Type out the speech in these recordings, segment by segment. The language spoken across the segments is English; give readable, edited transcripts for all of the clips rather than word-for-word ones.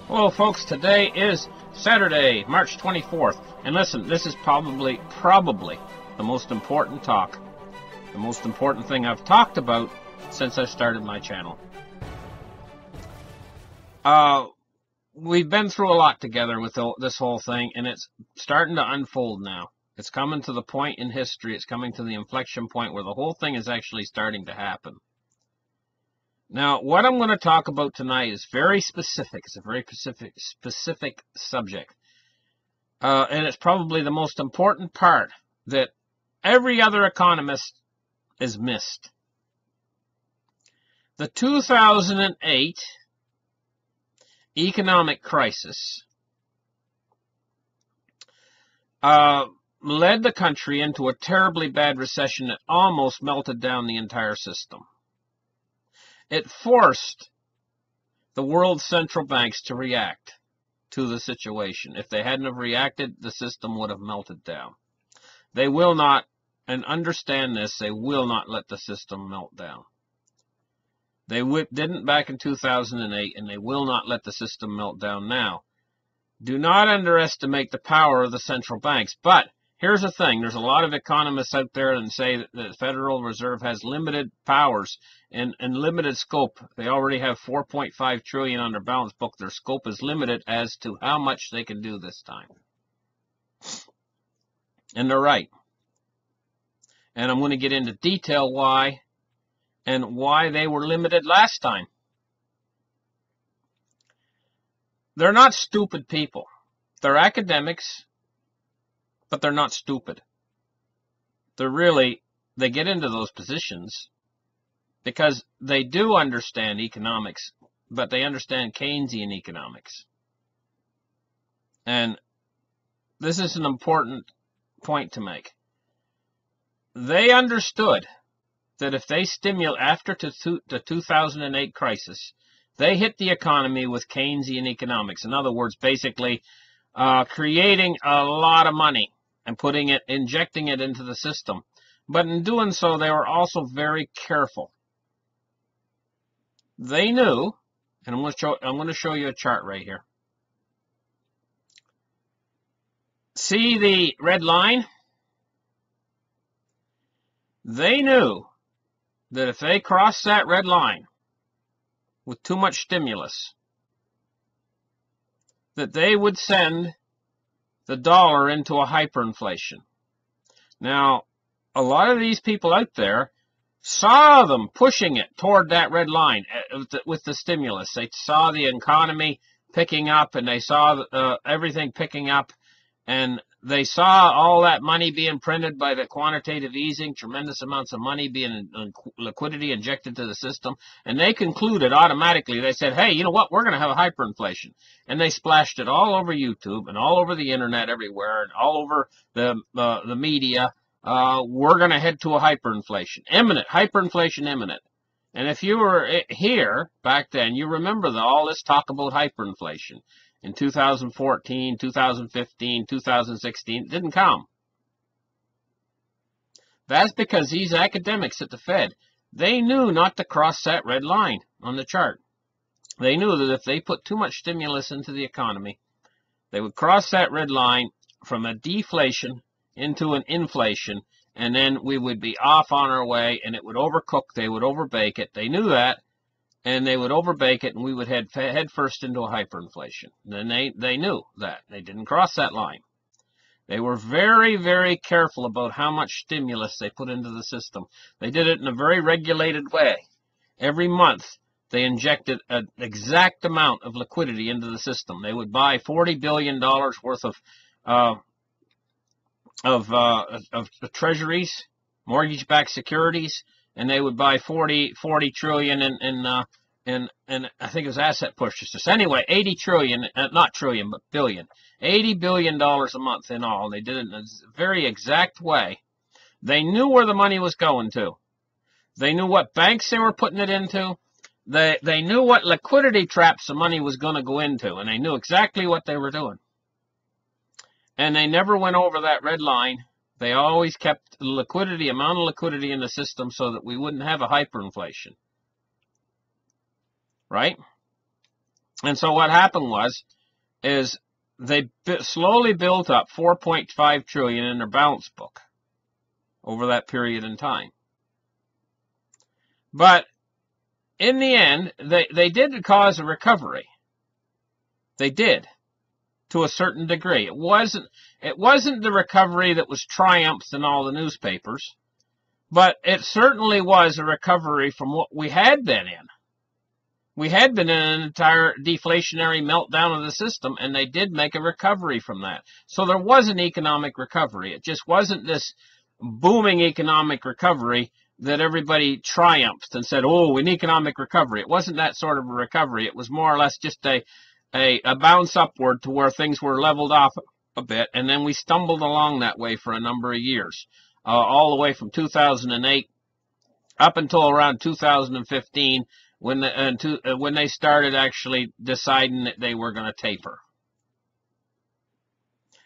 Hello folks, today is Saturday, March 24th, and listen, this is probably the most important talk, the most important thing I've talked about since I started my channel. We've been through a lot together with this whole thing, and it's starting to unfold now. It's coming to the point in history, it's coming to the inflection point where the whole thing is actually starting to happen. Now, what I'm going to talk about tonight is very specific. It's a very specific subject. And it's probably the most important part that every other economist has missed. The 2008 economic crisis led the country into a terribly bad recession that almost melted down the entire system. It forced the world's central banks to react to the situation. If they hadn't have reacted, the system would have melted down. They will not, and understand this, they will not let the system melt down. They didn't back in 2008, and they will not let the system melt down now. Do not underestimate the power of the central banks. But here's the thing. There's a lot of economists out there that say that the Federal Reserve has limited powers and limited scope. They already have $4.5 trillion on their balance book. Their scope is limited as to how much they can do this time. And they're right. And I'm going to get into detail why and why they were limited last time. They're not stupid people. They're academics, but they're not stupid. They get into those positions because they do understand economics, but they understand Keynesian economics. And this is an important point to make. They understood that if they stimulate after the 2008 crisis, they hit the economy with Keynesian economics. In other words, basically creating a lot of money and injecting it into the system. But in doing so, they were also very careful. They knew, and I'm going to show you a chart right here. See the red line? They knew that if they crossed that red line with too much stimulus, that they would send the dollar into a hyperinflation. Now, a lot of these people out there saw them pushing it toward that red line with the stimulus. They saw the economy picking up, and they saw everything picking up, and they saw all that money being printed by the quantitative easing, tremendous amounts of money being liquidity injected to the system, and they concluded automatically, they said, hey, you know what, we're going to have a hyperinflation. And they splashed it all over YouTube and all over the internet everywhere and all over the media. We're going to head to a hyperinflation. Imminent. Hyperinflation imminent. And if you were here back then, you remember all this talk about hyperinflation. In 2014, 2015, 2016, it didn't come. That's because these academics at the Fed, they knew not to cross that red line on the chart. They knew that if they put too much stimulus into the economy, they would cross that red line from a deflation into an inflation, and then we would be off on our way, and it would overcook, they would overbake it. They knew that. And they would overbake it, and we would head first into a hyperinflation. And they knew that. They didn't cross that line. They were very, very careful about how much stimulus they put into the system. They did it in a very regulated way. Every month, they injected an exact amount of liquidity into the system. They would buy $40 billion worth of treasuries, mortgage-backed securities, and they would buy 40 trillion in I think it was asset purchases. Anyway, 80 trillion, not trillion, but billion. $80 billion a month in all. They did it in a very exact way. They knew where the money was going to. They knew what banks they were putting it into. They knew what liquidity traps the money was going to go into, and they knew exactly what they were doing. And they never went over that red line. They always kept the amount of liquidity in the system so that we wouldn't have a hyperinflation. Right? And so what happened is they slowly built up 4.5 trillion in their balance book over that period in time. But in the end, they did cause a recovery. They did, to a certain degree. It wasn't the recovery that was triumphed in all the newspapers, but it certainly was a recovery from what we had been in. We had been in an entire deflationary meltdown of the system, and they did make a recovery from that. So there was an economic recovery. It just wasn't this booming economic recovery that everybody triumphed and said, oh, an economic recovery. It wasn't that sort of a recovery. It was more or less just a bounce upward to where things were leveled off a bit, and then we stumbled along that way for a number of years, all the way from 2008 up until around 2015, when they started actually deciding that they were going to taper.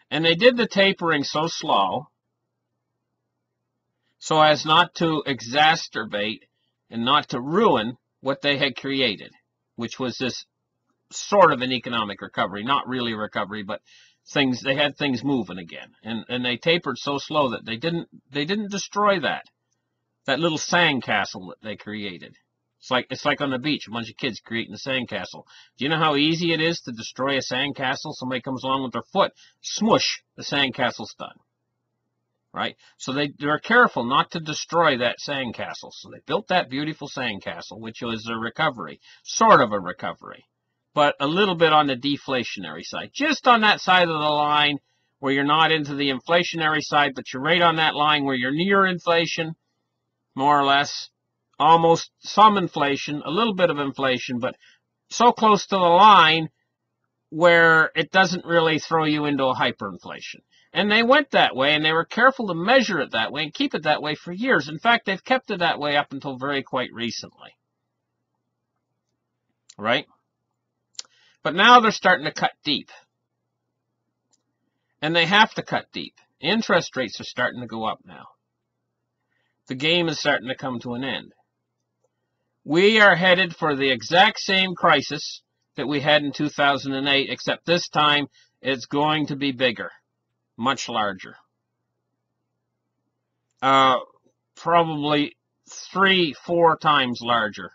And they did the tapering so slow so as not to exacerbate and not to ruin what they had created, which was this sort of an economic recovery, not really a recovery, but they had things moving again. And they tapered so slow that they didn't destroy that little sandcastle that they created. It's like on the beach, a bunch of kids creating a sandcastle. Do you know how easy it is to destroy a sandcastle? Somebody comes along with their foot, smush, the sandcastle's done. Right? So they're careful not to destroy that sandcastle. So they built that beautiful sandcastle, which was a recovery, sort of a recovery, but a little bit on the deflationary side. Just on that side of the line where you're not into the inflationary side, but you're right on that line where you're near inflation, more or less. Almost some inflation, a little bit of inflation, but so close to the line where it doesn't really throw you into a hyperinflation. And they went that way, and they were careful to measure it that way and keep it that way for years. In fact, they've kept it that way up until quite recently. Right? But now they're starting to cut deep. And they have to cut deep. Interest rates are starting to go up now. The game is starting to come to an end. We are headed for the exact same crisis that we had in 2008, except this time it's going to be bigger, much larger. Probably 3-4 times larger.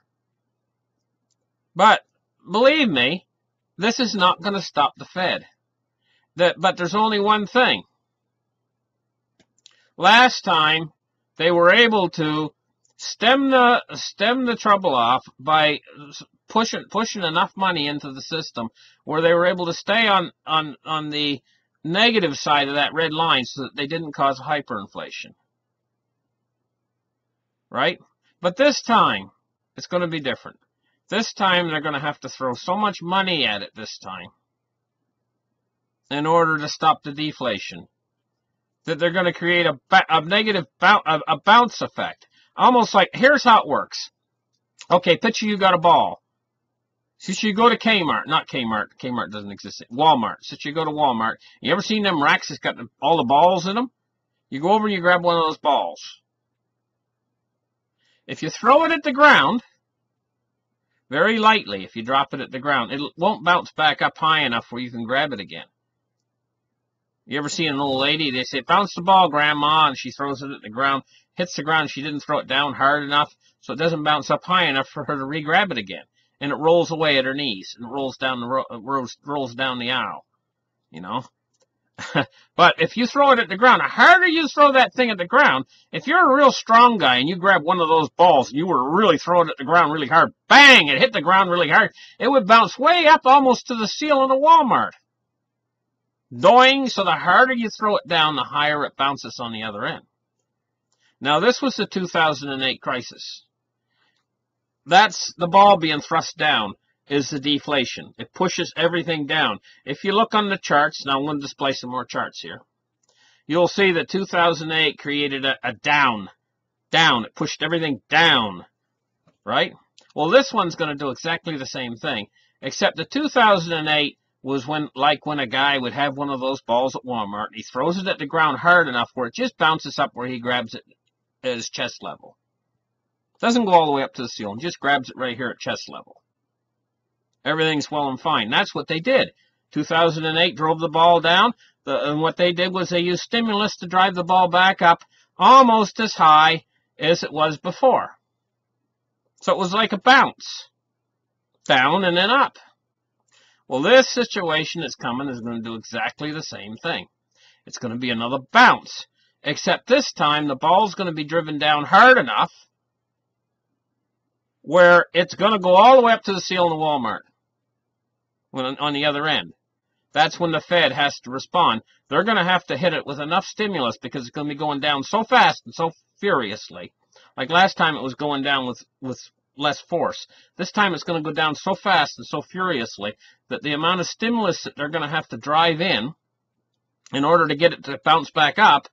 But believe me, this is not going to stop the Fed. But there's only one thing. Last time, they were able to stem the trouble off by pushing enough money into the system where they were able to stay on the negative side of that red line so that they didn't cause hyperinflation. Right? But this time, it's going to be different. This time, they're going to have to throw so much money at it this time in order to stop the deflation that they're going to create a negative bounce effect. Almost like, here's how it works. Okay, picture you got a ball. So you go to Kmart, not Kmart, Kmart doesn't exist, Walmart. So you go to Walmart. You ever seen them racks that's got all the balls in them? You go over and you grab one of those balls. If you throw it at the ground, very lightly, if you drop it at the ground, it won't bounce back up high enough where you can grab it again. You ever seen an old lady, they say, bounce the ball, Grandma, and she throws it at the ground, hits the ground, she didn't throw it down hard enough, so it doesn't bounce up high enough for her to re-grab it again. And it rolls away at her knees, and it rolls down rolls down the aisle, you know. But if you throw it at the ground, the harder you throw that thing at the ground, if you're a real strong guy and you grab one of those balls and you were really throwing it at the ground really hard, bang, it hit the ground really hard, it would bounce way up almost to the ceiling of Walmart. Doing, so the harder you throw it down, the higher it bounces on the other end. Now, this was the 2008 crisis. That's the ball being thrust down is the deflation. It pushes everything down. If you look on the charts, now I'm going to display some more charts here. You'll see that 2008 created a down. Down. It pushed everything down. Right? Well, this one's going to do exactly the same thing, except the 2008 was when a guy would have one of those balls at Walmart, and he throws it at the ground hard enough where it just bounces up where he grabs it at his chest level. Doesn't go all the way up to the ceiling, just grabs it right here at chest level. Everything's well and fine. That's what they did. 2008 drove the ball down, and what they did was they used stimulus to drive the ball back up almost as high as it was before. So it was like a bounce, down and then up. Well, this situation that's coming is going to do exactly the same thing. It's going to be another bounce, except this time the ball's going to be driven down hard enough where it's going to go all the way up to the ceiling of Walmart on the other end. That's when the Fed has to respond. They're going to have to hit it with enough stimulus because it's going to be going down so fast and so furiously. Like last time it was going down with less force. This time it's going to go down so fast and so furiously that the amount of stimulus that they're going to have to drive in order to get it to bounce back up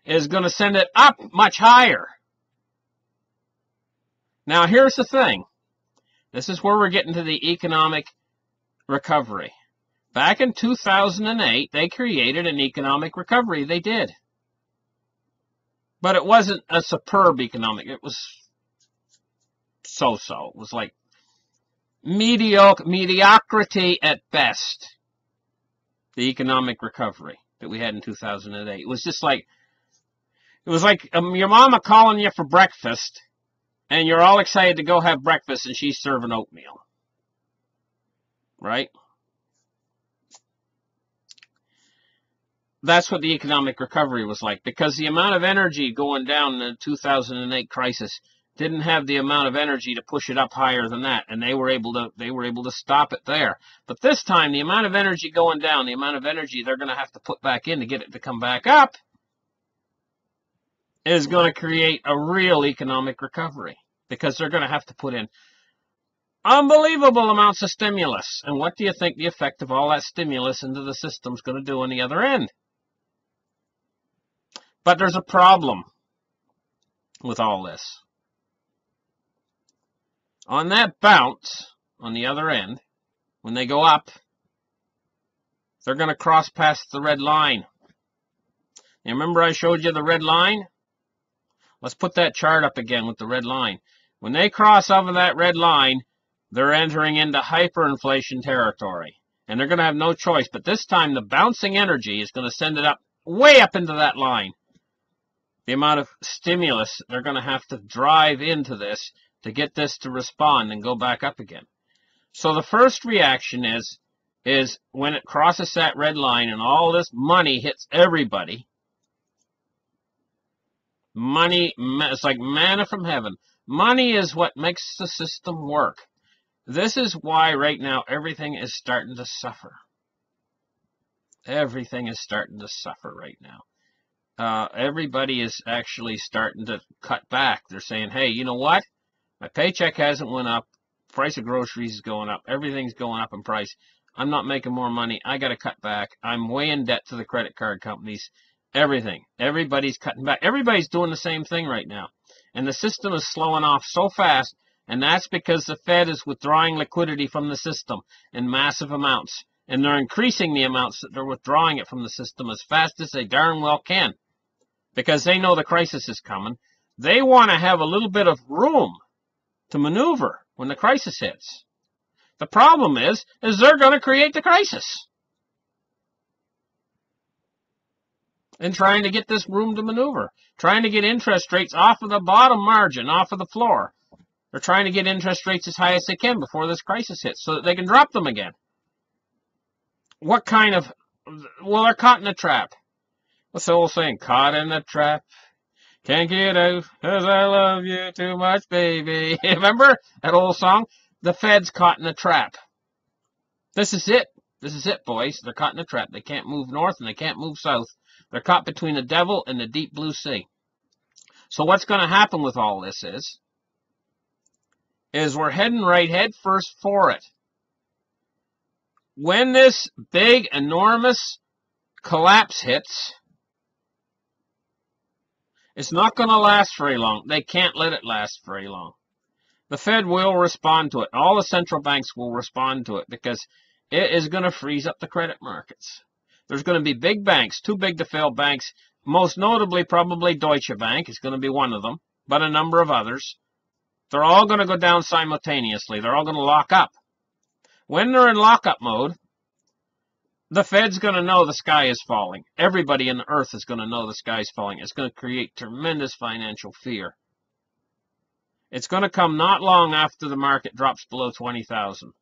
is going to send it up much higher. Now here's the thing. This is where we're getting to the economic recovery. Back in 2008, they created an economic recovery. They did. But it wasn't a superb economic. It was so-so. It was like mediocrity at best, the economic recovery that we had in 2008. It was just like, your mama calling you for breakfast, and you're all excited to go have breakfast, and she's serving oatmeal. Right? That's what the economic recovery was like, because the amount of energy going down in the 2008 crisis didn't have the amount of energy to push it up higher than that, and they were able to stop it there. But this time, the amount of energy going down, the amount of energy they're going to have to put back in to get it to come back up, is going to create a real economic recovery, because they're going to have to put in unbelievable amounts of stimulus. And what do you think the effect of all that stimulus into the system is going to do on the other end? But there's a problem with all this. On that bounce, on the other end, when they go up, they're going to cross past the red line. You remember I showed you the red line? Let's put that chart up again with the red line. When they cross over that red line, they're entering into hyperinflation territory. And they're going to have no choice. But this time, the bouncing energy is going to send it up, way up into that line. The amount of stimulus they're going to have to drive into this to get this to respond and go back up again. So the first reaction is when it crosses that red line and all this money hits everybody. Money, it's like manna from heaven. Money is what makes the system work. This is why right now everything is starting to suffer. Everything is starting to suffer right now. Everybody is actually starting to cut back. They're saying, hey, you know what? My paycheck hasn't went up. Price of groceries is going up. Everything's going up in price. I'm not making more money. I got to cut back. I'm way in debt to the credit card companies. Everything. Everybody's cutting back. Everybody's doing the same thing right now. And the system is slowing off so fast, and that's because the Fed is withdrawing liquidity from the system in massive amounts. And they're increasing the amounts that they're withdrawing it from the system as fast as they darn well can. Because they know the crisis is coming. They want to have a little bit of room to maneuver when the crisis hits. The problem is they're going to create the crisis. And trying to get this room to maneuver. Trying to get interest rates off of the bottom margin, off of the floor. They're trying to get interest rates as high as they can before this crisis hits so that they can drop them again. What kind of... Well, they're caught in a trap. What's the old saying? Caught in a trap. Can't get out, 'cause I love you too much, baby. Remember that old song? The Fed's caught in a trap. This is it. This is it, boys. They're caught in a trap. They can't move north and they can't move south. They're caught between the devil and the deep blue sea. So what's going to happen with all this is we're heading right head first for it. When this big, enormous collapse hits, it's not going to last very long. They can't let it last very long. The Fed will respond to it. All the central banks will respond to it because it is going to freeze up the credit markets. There's going to be big banks, too big to fail banks, most notably probably Deutsche Bank is going to be one of them, but a number of others. They're all going to go down simultaneously. They're all going to lock up. When they're in lockup mode, the Fed's going to know the sky is falling. Everybody on the earth is going to know the sky is falling. It's going to create tremendous financial fear. It's going to come not long after the market drops below 20,000.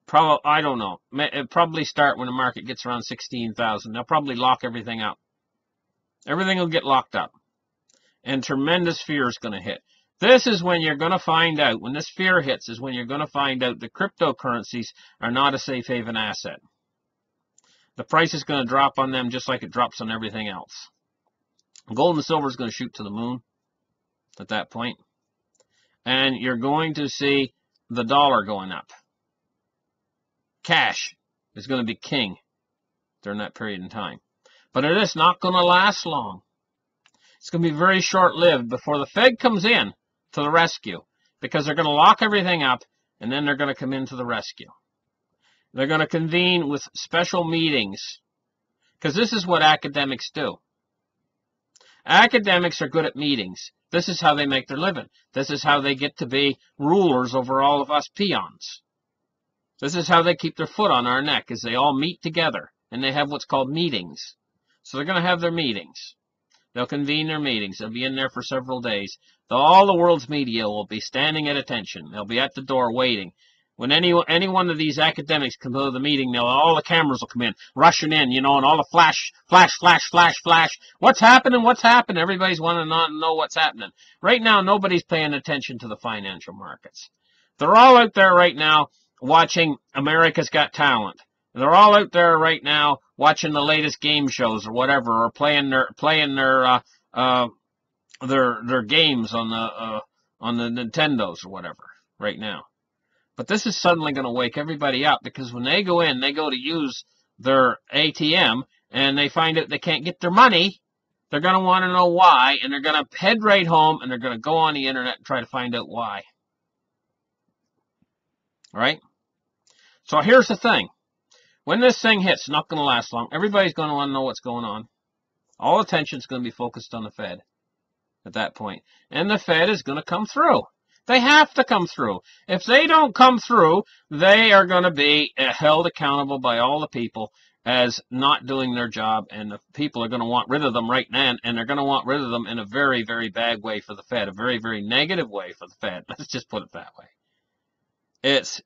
Probably, I don't know. It'll probably start when the market gets around 16,000. They'll probably lock everything up. Everything will get locked up. And tremendous fear is going to hit. This is when you're going to find out, when this fear hits, is when you're going to find out that cryptocurrencies are not a safe haven asset. The price is going to drop on them just like it drops on everything else. Gold and silver is going to shoot to the moon at that point. And you're going to see the dollar going up. Cash is going to be king during that period in time. But it is not going to last long. It's going to be very short-lived before the Fed comes in to the rescue, because they're going to lock everything up, and then they're going to come into the rescue. They're going to convene with special meetings, because this is what academics do. Academics are good at meetings. This is how they make their living. This is how they get to be rulers over all of us peons. This is how they keep their foot on our neck, is they all meet together, and they have what's called meetings. So they're going to have their meetings. They'll convene their meetings. They'll be in there for several days. All the world's media will be standing at attention. They'll be at the door waiting. When any one of these academics come to the meeting, all the cameras will come in, rushing in, and all the flash. What's happening? What's happening? Everybody's wanting to know what's happening. Right now, nobody's paying attention to the financial markets. They're all out there right now watching America's Got Talent. They're all out there right now watching the latest game shows or whatever, or playing their games on the Nintendos or whatever right now. But this is suddenly going to wake everybody up, because when they go to use their ATM and they find out they can't get their money, they're going to want to know why, and they're going to head right home and they're going to go on the internet and try to find out why. All right? So here's the thing. When this thing hits, it's not going to last long. Everybody's going to want to know what's going on. All attention is going to be focused on the Fed at that point. And the Fed is going to come through. They have to come through. If they don't come through, they are going to be held accountable by all the people as not doing their job, and the people are going to want rid of them right now, and they're going to want rid of them in a very, very bad way for the Fed, a very, very negative way for the Fed. Let's just put it that way. It's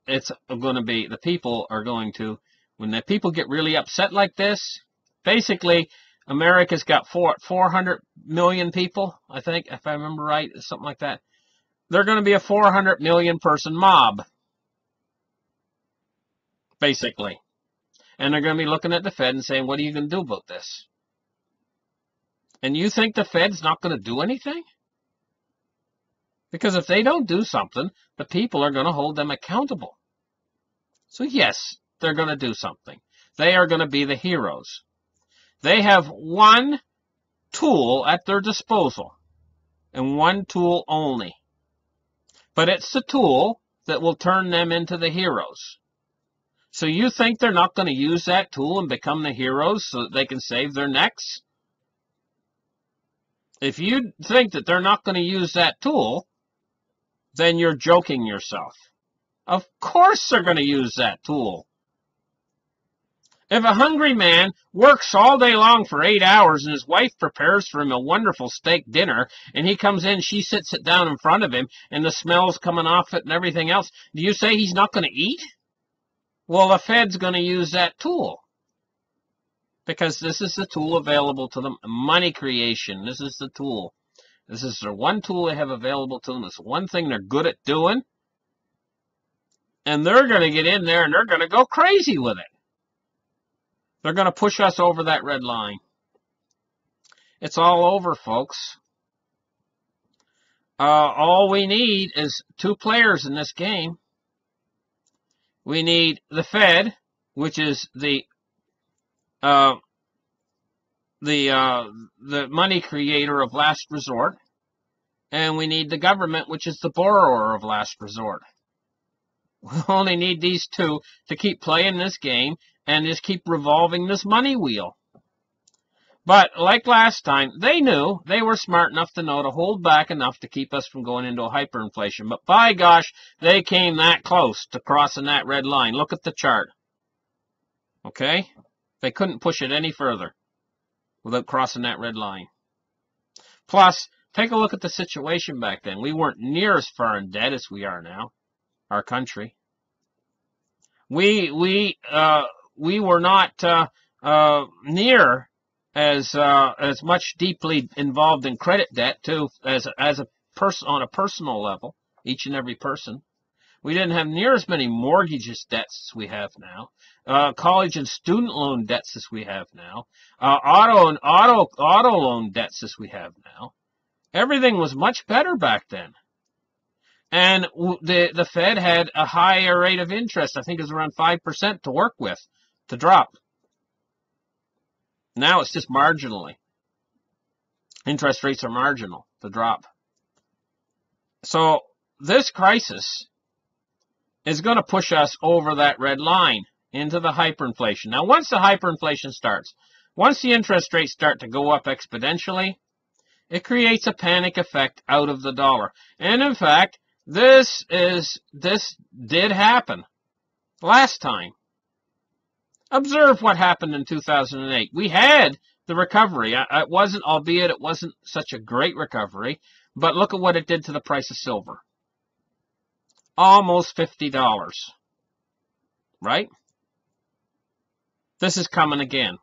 going to be, the people are going to, when the people get really upset like this, basically, America's got 400 million people, I think, if I remember right, something like that. They're going to be a 400 million person mob, basically. And they're going to be looking at the Fed and saying, what are you going to do about this? And you think the Fed's not going to do anything? Because if they don't do something, the people are going to hold them accountable. So yes, they're going to do something. They are going to be the heroes. They have one tool at their disposal, and one tool only. But it's the tool that will turn them into the heroes. So you think they're not going to use that tool and become the heroes so that they can save their necks? If you think that they're not going to use that tool, then you're joking yourself. Of course they're going to use that tool. If a hungry man works all day long for 8 hours and his wife prepares for him a wonderful steak dinner, and he comes in, she sits it down in front of him, and the smell's coming off it and everything else, do you say he's not going to eat? Well, the Fed's going to use that tool, because this is the tool available to them. Money creation, this is the tool. This is the one tool they have available to them. It's one thing they're good at doing, and they're going to get in there and they're going to go crazy with it. They're going to push us over that red line. It's all over, folks. All we need is two players in this game. We need the Fed, which is the money creator of last resort, and we need the government, which is the borrower of last resort. We only need these two to keep playing this game and just keep revolving this money wheel. But like last time, they knew, they were smart enough to know to hold back enough to keep us from going into a hyperinflation. But by gosh, they came that close to crossing that red line. Look at the chart. Okay? They couldn't push it any further without crossing that red line. Plus, take a look at the situation back then. We weren't near as far in debt as we are now, our country. We were not near as much deeply involved in credit debt too as a person on a personal level, each and every person. We didn't have near as many mortgages debts as we have now, college and student loan debts as we have now, auto loan debts as we have now. Everything was much better back then. And the Fed had a higher rate of interest. I think it was around 5% to work with, to drop. Now it's just marginally. Interest rates are marginal to drop. So this crisis is going to push us over that red line into the hyperinflation. Now, once the hyperinflation starts, once the interest rates start to go up exponentially, it creates a panic effect out of the dollar. And in fact, this did happen last time. Observe what happened in 2008. We had the recovery. It wasn't, albeit it wasn't such a great recovery, but look at what it did to the price of silver. Almost $50. Right? This is coming again.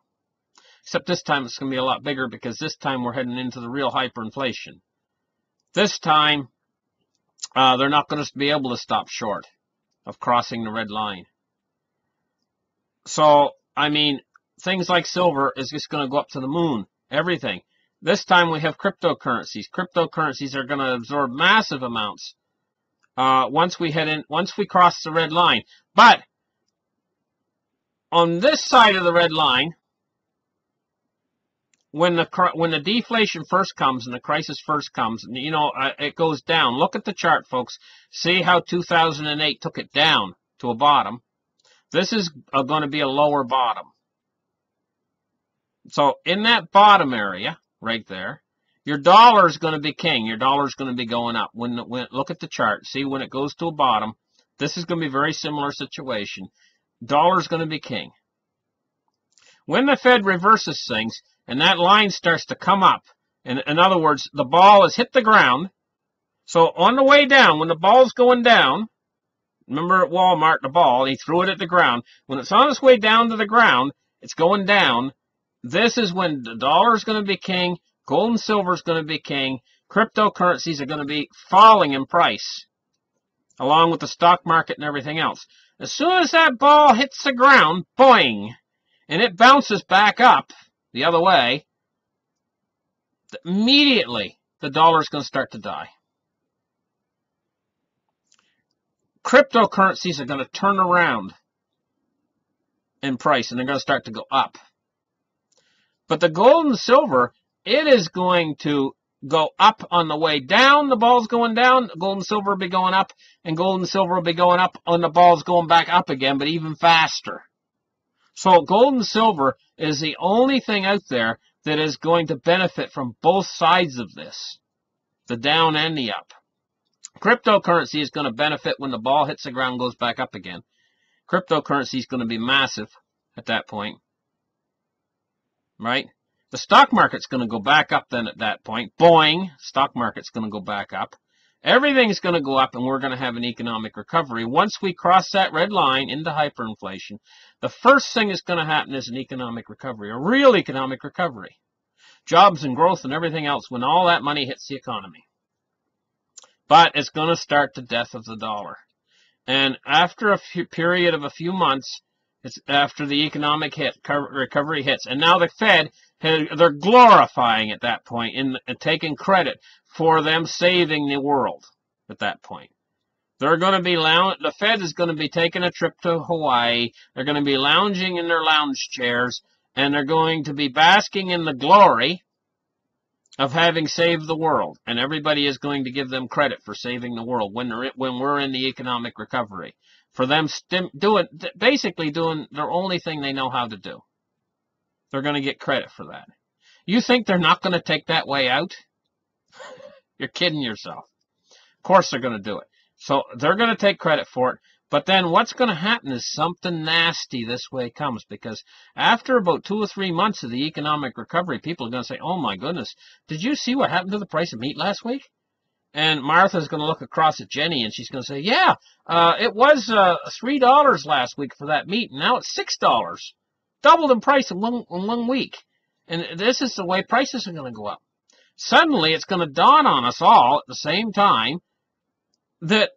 Except this time it's going to be a lot bigger because this time we're heading into the real hyperinflation. This time, they're not going to be able to stop short of crossing the red line. So, I mean, things like silver is just going to go up to the moon. Everything. This time we have cryptocurrencies. Cryptocurrencies are going to absorb massive amounts once we cross the red line. But on this side of the red line, when the deflation first comes and the crisis first comes, you know, it goes down. Look at the chart, folks. See how 2008 took it down to a bottom. This is going to be a lower bottom. So in that bottom area, right there, your dollar is going to be king. Your dollar is going to be going up. Look at the chart. See, when it goes to a bottom, this is going to be a very similar situation. Dollar is going to be king. When the Fed reverses things and that line starts to come up, in other words, the ball has hit the ground. So on the way down, when the ball's going down, remember at Walmart, the ball, he threw it at the ground. When it's on its way down to the ground, it's going down. This is when the dollar is going to be king, gold and silver is going to be king, cryptocurrencies are going to be falling in price, along with the stock market and everything else. As soon as that ball hits the ground, boing, and it bounces back up the other way, immediately the dollar is going to start to die. Cryptocurrencies are going to turn around in price, and they're going to start to go up. But the gold and silver, it is going to go up on the way down. The ball's going down, gold and silver will be going up, and gold and silver will be going up on the ball's going back up again, but even faster. So gold and silver is the only thing out there that is going to benefit from both sides of this, the down and the up. Cryptocurrency is going to benefit when the ball hits the ground and goes back up again. Cryptocurrency is going to be massive at that point. Right? The stock market's going to go back up then at that point. Boing! Stock market's going to go back up. Everything's going to go up and we're going to have an economic recovery. Once we cross that red line into hyperinflation, the first thing that's going to happen is an economic recovery, a real economic recovery. Jobs and growth and everything else when all that money hits the economy. But it's going to start the death of the dollar. And after a period of a few months, it's after the economic recovery hits. And now the Fed, they're glorifying at that point and taking credit for them saving the world at that point. They're going to be the Fed is going to be taking a trip to Hawaii. They're going to be lounging in their lounge chairs, and they're going to be basking in the glory of having saved the world. And everybody is going to give them credit for saving the world when we're in the economic recovery. For them basically doing their only thing they know how to do. They're going to get credit for that. You think they're not going to take that way out? You're kidding yourself. Of course they're going to do it. So they're going to take credit for it. But then what's going to happen is something nasty this way comes, because after about 2 or 3 months of the economic recovery, people are going to say, oh my goodness, did you see what happened to the price of meat last week? And Martha's going to look across at Jenny and she's going to say, yeah, it was $3 last week for that meat, and now it's $6. Doubled in price in one week. And this is the way prices are going to go up. Suddenly it's going to dawn on us all at the same time that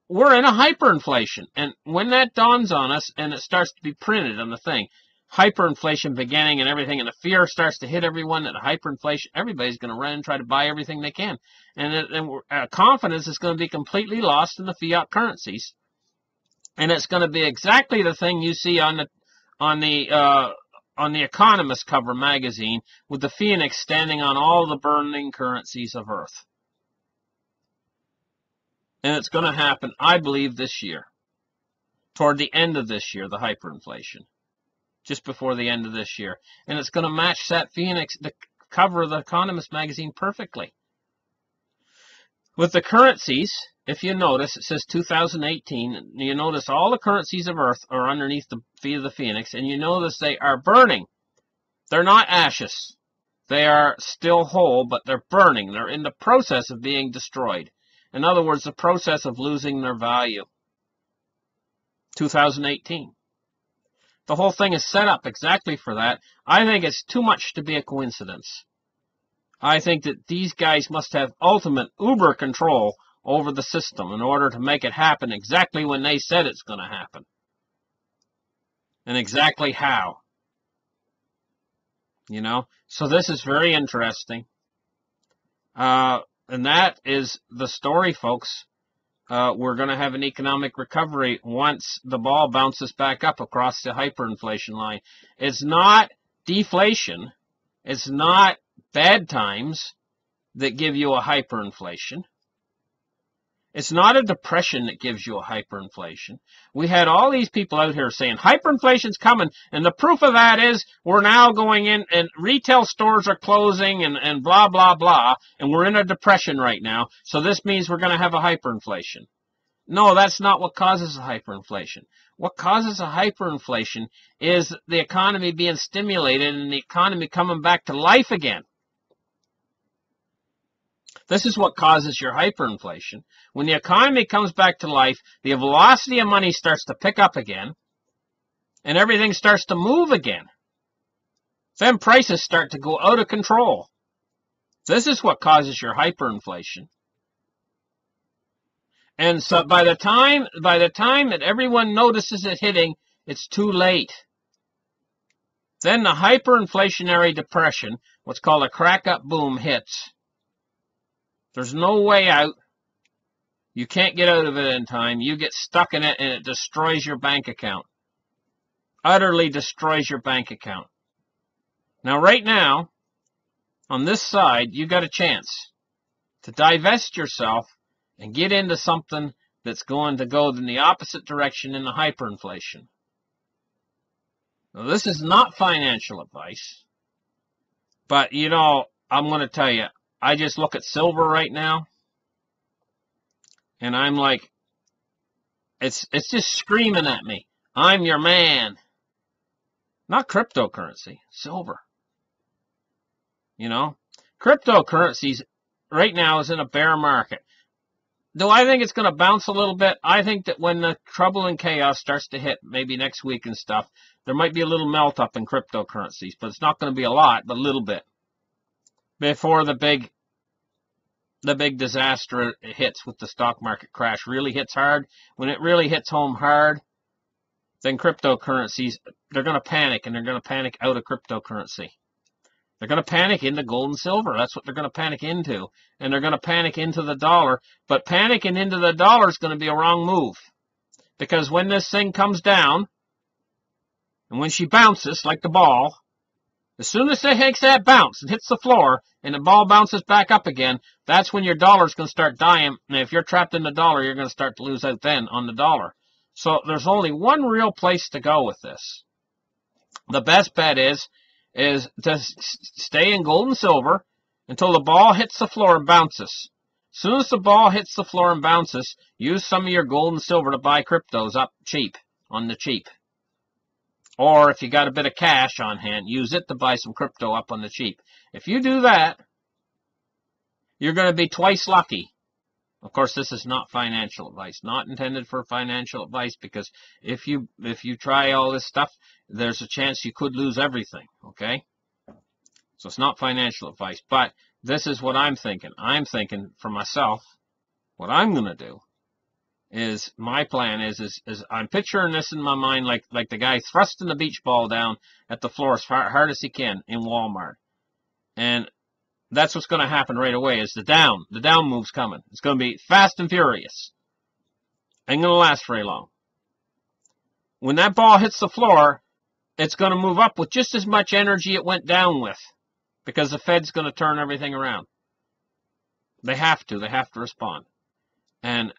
we're in a hyperinflation. And when that dawns on us and it starts to be printed on the thing, hyperinflation beginning and everything, and the fear starts to hit everyone that hyperinflation, everybody's going to run and try to buy everything they can. And confidence is going to be completely lost in the fiat currencies. And it's going to be exactly the thing you see on the Economist cover magazine with the phoenix standing on all the burning currencies of Earth. And it's going to happen, I believe, this year. Toward the end of this year, the hyperinflation. Just before the end of this year. And it's going to match that phoenix, the cover of the Economist magazine, perfectly. With the currencies, if you notice, it says 2018. You notice all the currencies of Earth are underneath the feet of the phoenix. And you notice they are burning. They're not ashes. They are still whole, but they're burning. They're in the process of being destroyed. In other words, the process of losing their value. 2018. The whole thing is set up exactly for that. I think it's too much to be a coincidence. I think that these guys must have ultimate uber control over the system in order to make it happen exactly when they said it's going to happen. And exactly how. You know? So this is very interesting. And that is the story, folks. We're going to have an economic recovery once the ball bounces back up across the hyperinflation line. It's not deflation. It's not bad times that give you a hyperinflation. It's not a depression that gives you a hyperinflation. We had all these people out here saying hyperinflation's coming, and the proof of that is we're now going in and retail stores are closing and blah, blah, blah, and we're in a depression right now, so this means we're going to have a hyperinflation. No, that's not what causes a hyperinflation. What causes a hyperinflation is the economy being stimulated and the economy coming back to life again. This is what causes your hyperinflation. When the economy comes back to life, the velocity of money starts to pick up again, and everything starts to move again. Then prices start to go out of control. This is what causes your hyperinflation. And so by the time that everyone notices it hitting, it's too late. Then the hyperinflationary depression, what's called a crack-up boom, hits. There's no way out. You can't get out of it in time. You get stuck in it and it destroys your bank account. Utterly destroys your bank account. Now, right now, on this side, you got a chance to divest yourself and get into something that's going to go in the opposite direction in the hyperinflation. Now, this is not financial advice. But, you know, I'm going to tell you, I just look at silver right now, and I'm like, it's just screaming at me. I'm your man. Not cryptocurrency, silver. You know, cryptocurrencies right now is in a bear market. Do I think it's going to bounce a little bit? I think that when the trouble and chaos starts to hit, maybe next week and stuff, there might be a little melt up in cryptocurrencies, but it's not going to be a lot, but a little bit. Before the big disaster hits with the stock market crash really hits hard. When it really hits home hard, then cryptocurrencies, they're going to panic, and they're going to panic out of cryptocurrency. They're going to panic into gold and silver. That's what they're going to panic into. And they're going to panic into the dollar. But panicking into the dollar is going to be a wrong move. Because when this thing comes down, and when she bounces like the ball, as soon as it takes that bounce and hits the floor, and the ball bounces back up again, that's when your dollar's going to start dying. And if you're trapped in the dollar, you're going to start to lose out then on the dollar. So there's only one real place to go with this. The best bet is is to stay in gold and silver until the ball hits the floor and bounces. As soon as the ball hits the floor and bounces, use some of your gold and silver to buy cryptos up cheap, on the cheap. Or if you got a bit of cash on hand, use it to buy some crypto up on the cheap. If you do that, you're going to be twice lucky. Of course, this is not financial advice, not intended for financial advice, because if you try all this stuff, there's a chance you could lose everything, okay? So it's not financial advice, but this is what I'm thinking. I'm thinking for myself, what I'm going to do is, my plan is I'm picturing this in my mind like the guy thrusting the beach ball down at the floor as hard as he can in Walmart. And that's what's going to happen right away, is the down move's coming. It's going to be fast and furious. Ain't going to last very long. When that ball hits the floor, it's going to move up with just as much energy it went down with, because the Fed's going to turn everything around. They have to respond. And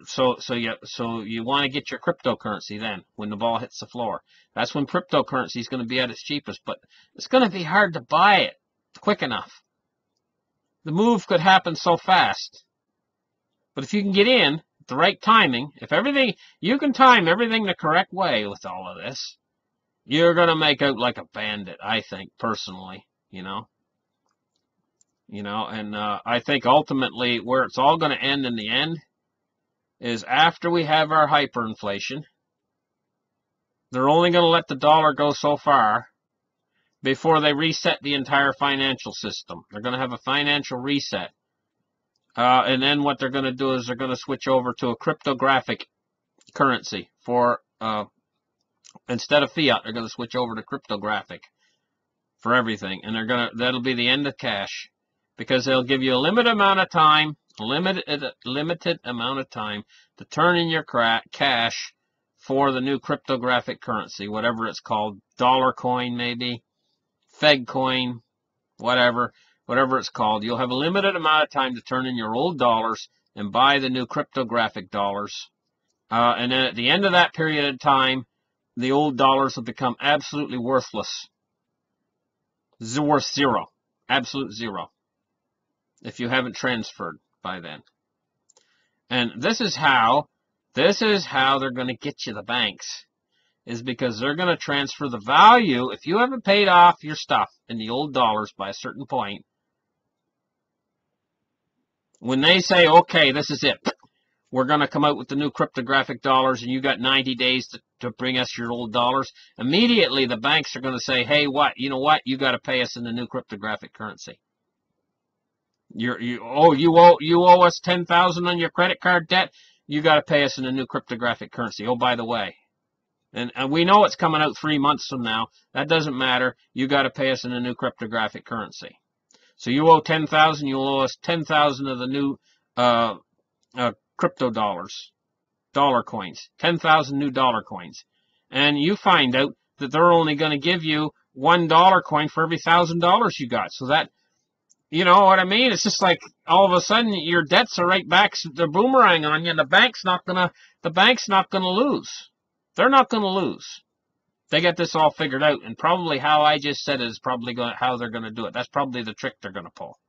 so you want to get your cryptocurrency then when the ball hits the floor. That's when cryptocurrency is going to be at its cheapest, but it's going to be hard to buy it quick enough. The move could happen so fast. But if you can get in at the right timing, you can time everything the correct way with all of this, you're going to make out like a bandit, I think, personally, you know, and I think ultimately where it's all going to end in the end is after we have our hyperinflation. They're only going to let the dollar go so far before they reset the entire financial system. They're going to have a financial reset. And then what they're going to do is they're going to switch over to a cryptographic currency for, instead of fiat, they're going to switch over to cryptographic for everything. And that'll be the end of cash, because they'll give you a limited amount of time to turn in your cash for the new cryptographic currency, whatever it's called, dollar coin maybe, Fed coin, whatever it's called. You'll have a limited amount of time to turn in your old dollars and buy the new cryptographic dollars. And then at the end of that period of time, the old dollars will become absolutely worthless. Worth zero. Absolute zero. If you haven't transferred by then. And this is how they're going to get you, the banks, is because they're going to transfer the value. If you haven't paid off your stuff in the old dollars by a certain point, when they say, okay, this is it, we're going to come out with the new cryptographic dollars, and you got 90 days to bring us your old dollars, immediately the banks are going to say, hey, you know what, you got to pay us in the new cryptographic currency. You owe us $10,000 on your credit card debt. You got to pay us in a new cryptographic currency. Oh, by the way, and we know it's coming out 3 months from now. That doesn't matter. You got to pay us in a new cryptographic currency. So you owe $10,000. You'll owe us $10,000 of the new crypto dollars, dollar coins, 10,000 new dollar coins, and you find out that they're only going to give you $1 coin for every $1,000 you got. So that, you know what I mean? It's just like all of a sudden your debts are right back, they're boomerang on you, and the bank's not gonna lose. They're not gonna lose. They get this all figured out, and probably how I just said it is probably how they're gonna do it. That's probably the trick they're gonna pull.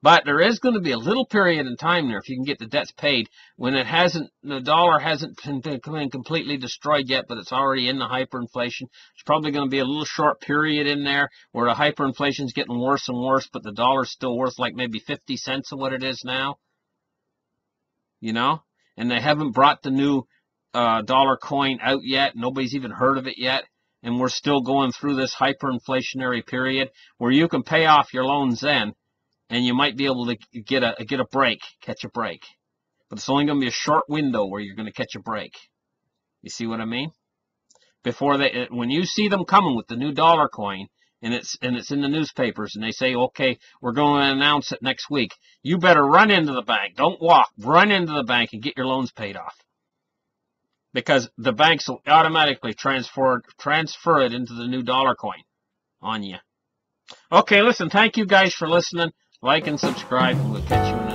But there is going to be a little period in time there, if you can get the debts paid, when the dollar hasn't been completely destroyed yet, but it's already in the hyperinflation. There's probably going to be a little short period in there where the hyperinflation is getting worse and worse, but the dollar's still worth like maybe 50 cents of what it is now. You know? And they haven't brought the new dollar coin out yet. Nobody's even heard of it yet. And we're still going through this hyperinflationary period where you can pay off your loans then, and you might be able to get a break, catch a break. But it's only going to be a short window where you're going to catch a break. You see what I mean? When you see them coming with the new dollar coin, and it's in the newspapers, and they say, okay, we're going to announce it next week, you better run into the bank. Don't walk. Run into the bank and get your loans paid off. Because the banks will automatically transfer it into the new dollar coin on you. Okay, listen, thank you guys for listening. Like and subscribe, and we'll catch you in the